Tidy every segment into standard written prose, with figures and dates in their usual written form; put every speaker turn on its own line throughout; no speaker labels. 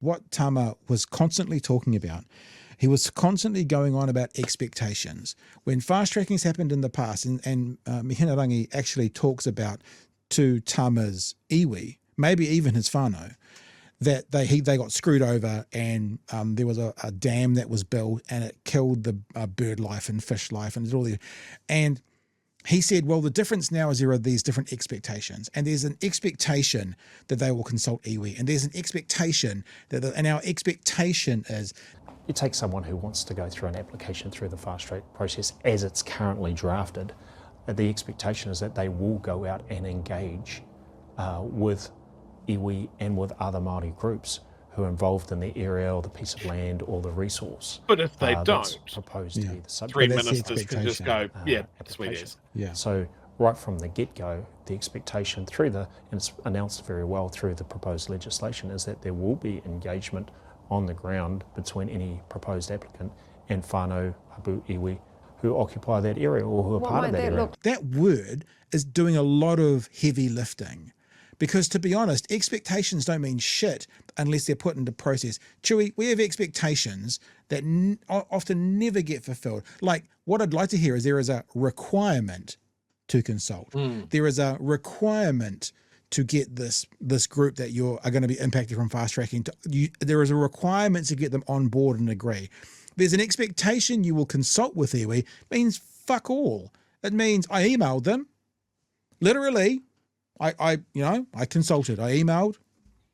what Tama was constantly talking about. He was constantly going on about expectations. When fast trackings happened in the past, and Mihinarangi actually talks about to Tama's iwi, maybe even his whānau, that they got screwed over, and there was a dam that was built and it killed the bird life and fish life and all the, and he said, well, the difference now is there are these different expectations, and there's an expectation that they will consult iwi, and there's an expectation that, and our expectation is.
You take someone who wants to go through an application through the fast track process as it's currently drafted, the expectation is that they will go out and engage with iwi and with other Māori groups who are involved in the area or the piece of land or the resource.
But if they don't,
proposed to be the subject.
3 ministers can just go, yeah, sweet as.
Yeah.
So right from the get-go, the expectation through and it's announced very well through the proposed legislation, is that there will be engagement on the ground between any proposed applicant and whānau hapu iwi who occupy that area or who are part of that area.
That word is doing a lot of heavy lifting. Because to be honest, expectations don't mean shit unless they're put into process. Chewy, we have expectations that often never get fulfilled. Like, what I'd like to hear is there is a requirement to consult. There is a requirement to get this group that are going to be impacted from fast tracking. There is a requirement to get them on board and agree. There's an expectation you will consult with iwi. Means fuck all. It means I emailed them. Literally. I consulted, I emailed,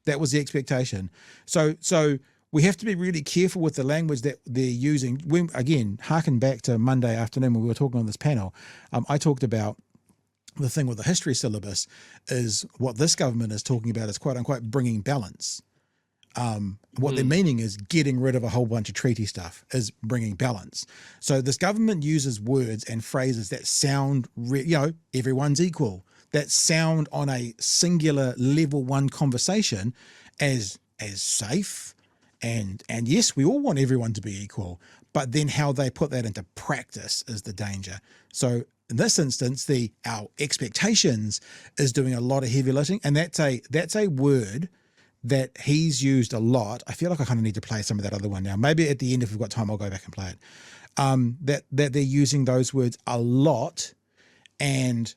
that was the expectation. So we have to be really careful with the language that they're using. When, again, harken back to Monday afternoon when we were talking on this panel, I talked about the thing with the history syllabus is what this government is talking about is quote unquote bringing balance. What they're meaning is getting rid of a whole bunch of treaty stuff is bringing balance. So this government uses words and phrases that sound, everyone's equal, that sound on a singular level one conversation as safe. And yes, we all want everyone to be equal, but then how they put that into practice is the danger. So in this instance, our expectations is doing a lot of heavy lifting, and that's a word that he's used a lot. I feel like I kind of need to play some of that other one now. Maybe at the end, if we've got time, I'll go back and play it. That they're using those words a lot, and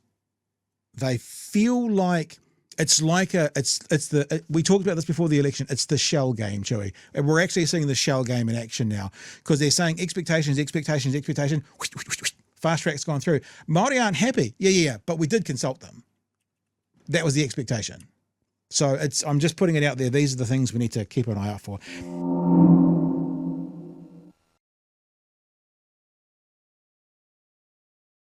they feel like we talked about this before the election. It's the shell game, Chewy. And we're actually seeing the shell game in action now, because they're saying expectation. Fast track's gone through. Māori aren't happy. Yeah, but we did consult them. That was the expectation. So I'm just putting it out there. These are the things we need to keep an eye out for.